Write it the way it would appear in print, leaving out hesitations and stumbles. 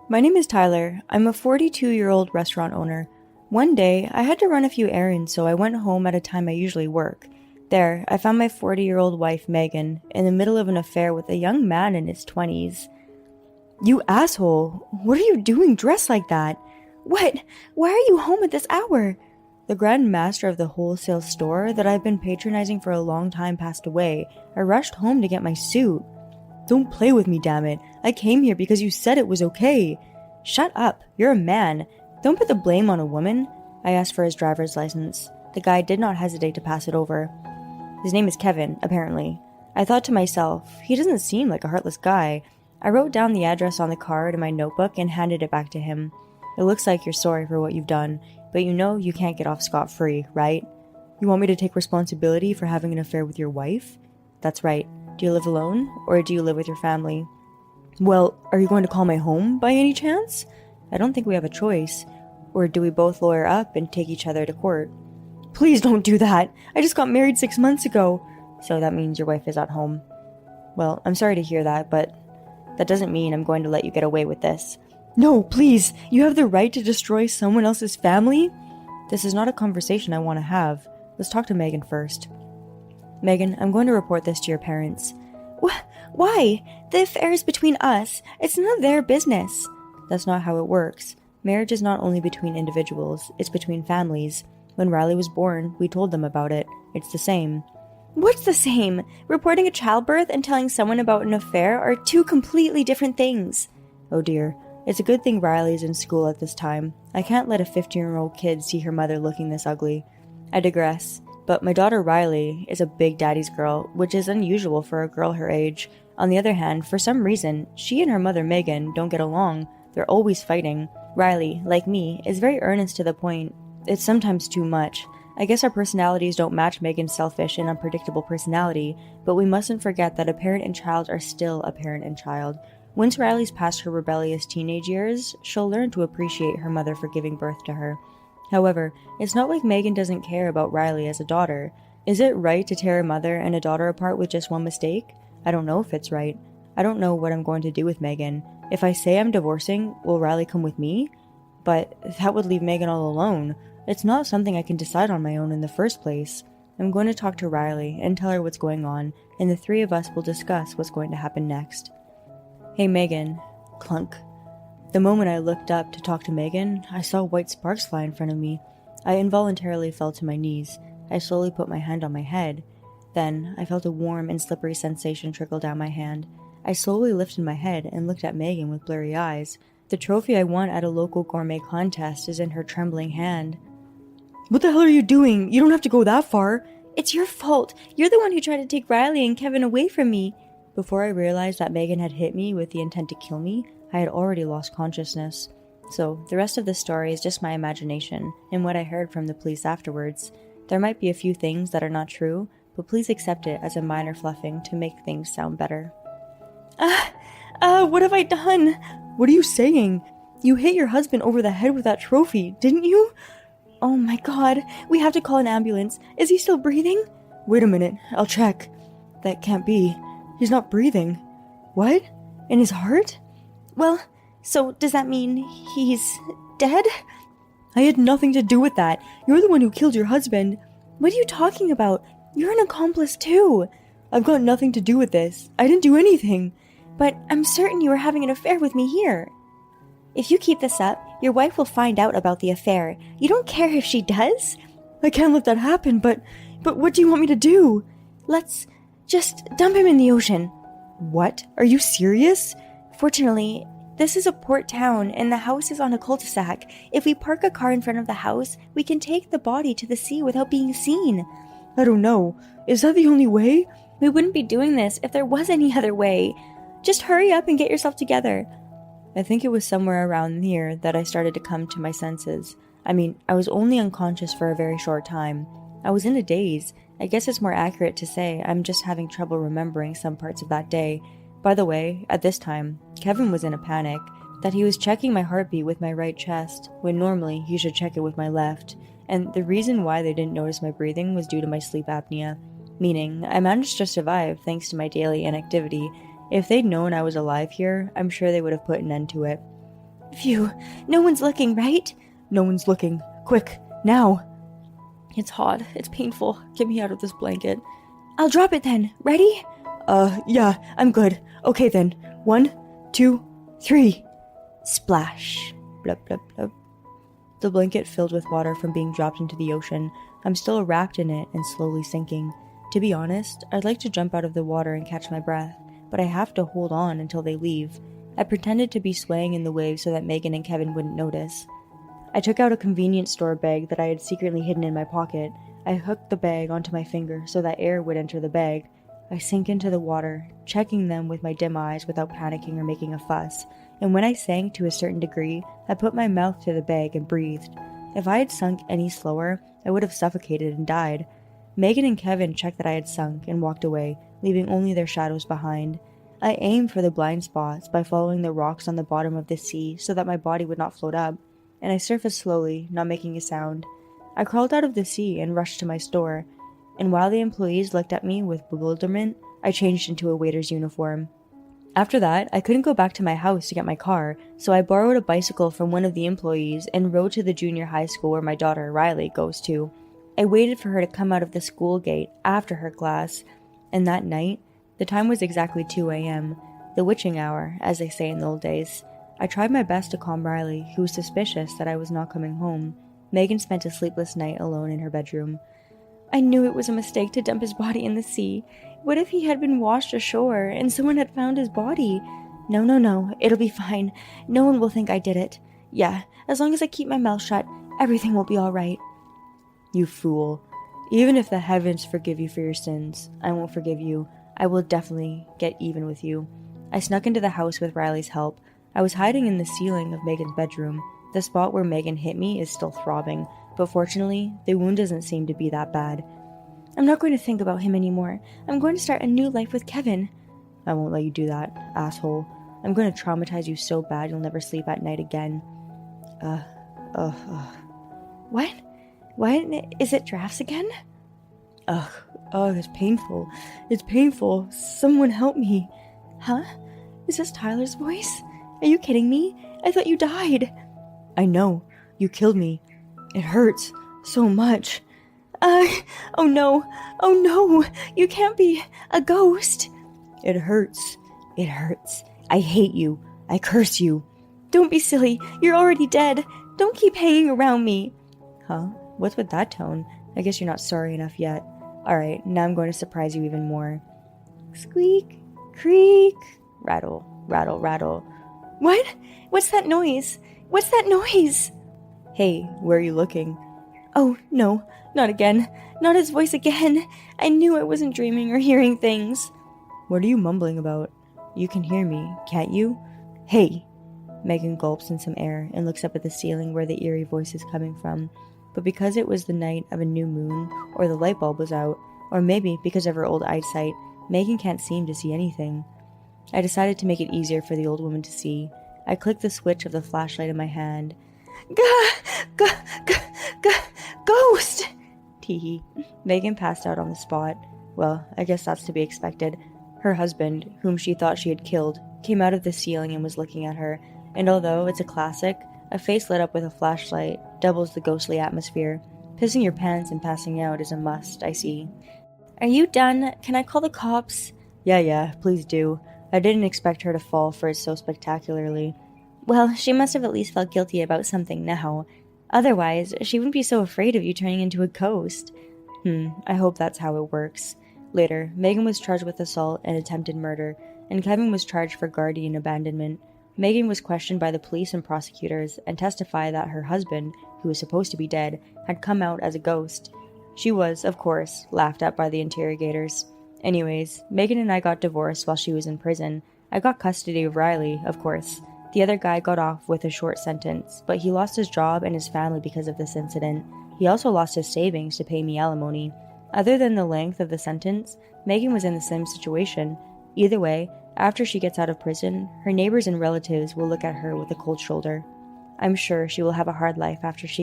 My name is Tyler. I'm a 42-year-old restaurant owner. One day, I had to run a few errands, so I went home at a time I usually work. There, I found my 40-year-old wife, Megan, in the middle of an affair with a young man in his 20s. You asshole! What are you doing dressed like that? What? Why are you home at this hour? The grand master of the wholesale store that I've been patronizing for a long time passed away. I rushed home to get my suit. Don't play with me, damn it. I came here because you said it was okay. Shut up. You're a man. Don't put the blame on a woman. I asked for his driver's license. The guy did not hesitate to pass it over. His name is Kevin, apparently. I thought to myself, he doesn't seem like a heartless guy. I wrote down the address on the card in my notebook and handed it back to him. It looks like you're sorry for what you've done, but you know you can't get off scot-free, right? You want me to take responsibility for having an affair with your wife? That's right. Do you live alone, or do you live with your family? Well, are you going to call my home, by any chance? I don't think we have a choice. Or do we both lawyer up and take each other to court? Please don't do that! I just got married 6 months ago! So that means your wife is at home. Well, I'm sorry to hear that, but that doesn't mean I'm going to let you get away with this. No, please! You have the right to destroy someone else's family? This is not a conversation I want to have. Let's talk to Megan first. Megan, I'm going to report this to your parents. Why? The affair is between us. It's none of their business. That's not how it works. Marriage is not only between individuals, it's between families. When Riley was born, we told them about it. It's the same. What's the same? Reporting a childbirth and telling someone about an affair are two completely different things. Oh dear. It's a good thing Riley's in school at this time. I can't let a 15-year-old kid see her mother looking this ugly. I digress. But my daughter Riley is a big daddy's girl, which is unusual for a girl her age. On the other hand, for some reason, she and her mother Megan don't get along. They're always fighting. Riley, like me, is very earnest to the point. It's sometimes too much. I guess our personalities don't match Megan's selfish and unpredictable personality, but we mustn't forget that a parent and child are still a parent and child. Once Riley's past her rebellious teenage years, she'll learn to appreciate her mother for giving birth to her. However, it's not like Megan doesn't care about Riley as a daughter. Is it right to tear a mother and a daughter apart with just one mistake? I don't know if it's right. I don't know what I'm going to do with Megan. If I say I'm divorcing, will Riley come with me? But that would leave Megan all alone. It's not something I can decide on my own in the first place. I'm going to talk to Riley and tell her what's going on, and the three of us will discuss what's going to happen next. Hey Megan. Clunk. The moment I looked up to talk to Megan, I saw white sparks fly in front of me. I involuntarily fell to my knees. I slowly put my hand on my head. Then, I felt a warm and slippery sensation trickle down my hand. I slowly lifted my head and looked at Megan with blurry eyes. The trophy I won at a local gourmet contest is in her trembling hand. What the hell are you doing? You don't have to go that far. It's your fault. You're the one who tried to take Riley and Kevin away from me. Before I realized that Megan had hit me with the intent to kill me, I had already lost consciousness. So, the rest of the story is just my imagination, and what I heard from the police afterwards. There might be a few things that are not true, but please accept it as a minor fluffing to make things sound better. What have I done? What are you saying? You hit your husband over the head with that trophy, didn't you? Oh my god, we have to call an ambulance. Is he still breathing? Wait a minute, I'll check. That can't be. He's not breathing. What? In his heart? Well, so does that mean he's dead? I had nothing to do with that. You're the one who killed your husband. What are you talking about? You're an accomplice too. I've got nothing to do with this. I didn't do anything. But I'm certain you were having an affair with me here. If you keep this up, your wife will find out about the affair. You don't care if she does? I can't let that happen, but what do you want me to do? Let's just dump him in the ocean. What? Are you serious? Fortunately, this is a port town and the house is on a cul-de-sac. If we park a car in front of the house, we can take the body to the sea without being seen. I don't know. Is that the only way? We wouldn't be doing this if there was any other way. Just hurry up and get yourself together. I think it was somewhere around here that I started to come to my senses. I mean, I was only unconscious for a very short time. I was in a daze. I guess it's more accurate to say I'm just having trouble remembering some parts of that day. By the way, at this time, Kevin was in a panic, that he was checking my heartbeat with my right chest, when normally he should check it with my left. And the reason why they didn't notice my breathing was due to my sleep apnea. Meaning, I managed to survive thanks to my daily inactivity. If they'd known I was alive here, I'm sure they would have put an end to it. Phew, no one's looking, right? No one's looking. Quick, now. It's hot. It's painful. Get me out of this blanket. I'll drop it then. Ready? Yeah, I'm good. Okay then. 1, 2, 3. Splash. Blub, blub, blub. The blanket filled with water from being dropped into the ocean. I'm still wrapped in it and slowly sinking. To be honest, I'd like to jump out of the water and catch my breath, but I have to hold on until they leave. I pretended to be swaying in the waves so that Megan and Kevin wouldn't notice. I took out a convenience store bag that I had secretly hidden in my pocket. I hooked the bag onto my finger so that air would enter the bag. I sank into the water, checking them with my dim eyes without panicking or making a fuss, and when I sank to a certain degree, I put my mouth to the bag and breathed. If I had sunk any slower, I would have suffocated and died. Megan and Kevin checked that I had sunk and walked away, leaving only their shadows behind. I aimed for the blind spots by following the rocks on the bottom of the sea so that my body would not float up, and I surfaced slowly, not making a sound. I crawled out of the sea and rushed to my store, and while the employees looked at me with bewilderment, I changed into a waiter's uniform. After that, I couldn't go back to my house to get my car, so I borrowed a bicycle from one of the employees and rode to the junior high school where my daughter, Riley, goes to. I waited for her to come out of the school gate after her class, and that night, the time was exactly 2 a.m., the witching hour, as they say in the old days. I tried my best to calm Riley, who was suspicious that I was not coming home. Megan spent a sleepless night alone in her bedroom. I knew it was a mistake to dump his body in the sea. What if he had been washed ashore and someone had found his body? No, it'll be fine. No one will think I did it. Yeah, as long as I keep my mouth shut, everything will be all right. You fool. Even if the heavens forgive you for your sins, I won't forgive you. I will definitely get even with you. I snuck into the house with Riley's help. I was hiding in the ceiling of Megan's bedroom. The spot where Megan hit me is still throbbing, but fortunately, the wound doesn't seem to be that bad. I'm not going to think about him anymore. I'm going to start a new life with Kevin. I won't let you do that, asshole. I'm going to traumatize you so bad you'll never sleep at night again. What? What? Is it drafts again? It's painful. It's painful. Someone help me. Huh? Is this Tyler's voice? Are you kidding me? I thought you died. I know. You killed me. It hurts so much. Oh no, you can't be a ghost. It hurts. It hurts. I hate you. I curse you. Don't be silly. You're already dead. Don't keep hanging around me. Huh? What's with that tone? I guess you're not sorry enough yet. Alright, now I'm going to surprise you even more. Squeak, creak, rattle, rattle, rattle. What? What's that noise? What's that noise? Hey, where are you looking? Oh, no, not again. Not his voice again. I knew I wasn't dreaming or hearing things. What are you mumbling about? You can hear me, can't you? Hey! Megan gulps in some air and looks up at the ceiling where the eerie voice is coming from. But because it was the night of a new moon, or the light bulb was out, or maybe because of her old eyesight, Megan can't seem to see anything. I decided to make it easier for the old woman to see. I clicked the switch of the flashlight in my hand. Ghost! Teehee. Megan passed out on the spot. Well, I guess that's to be expected. Her husband, whom she thought she had killed, came out of the ceiling and was looking at her, and although it's a classic, a face lit up with a flashlight doubles the ghostly atmosphere. Pissing your pants and passing out is a must, I see. Are you done? Can I call the cops? Yeah, please do. I didn't expect her to fall for it so spectacularly. Well, she must have at least felt guilty about something now. Otherwise, she wouldn't be so afraid of you turning into a ghost. I hope that's how it works. Later, Megan was charged with assault and attempted murder, and Kevin was charged for guardian abandonment. Megan was questioned by the police and prosecutors and testified that her husband, who was supposed to be dead, had come out as a ghost. She was, of course, laughed at by the interrogators. Anyways, Megan and I got divorced while she was in prison. I got custody of Riley, of course. The other guy got off with a short sentence, but he lost his job and his family because of this incident. He also lost his savings to pay me alimony. Other than the length of the sentence, Megan was in the same situation. Either way, after she gets out of prison, her neighbors and relatives will look at her with a cold shoulder. I'm sure she will have a hard life after she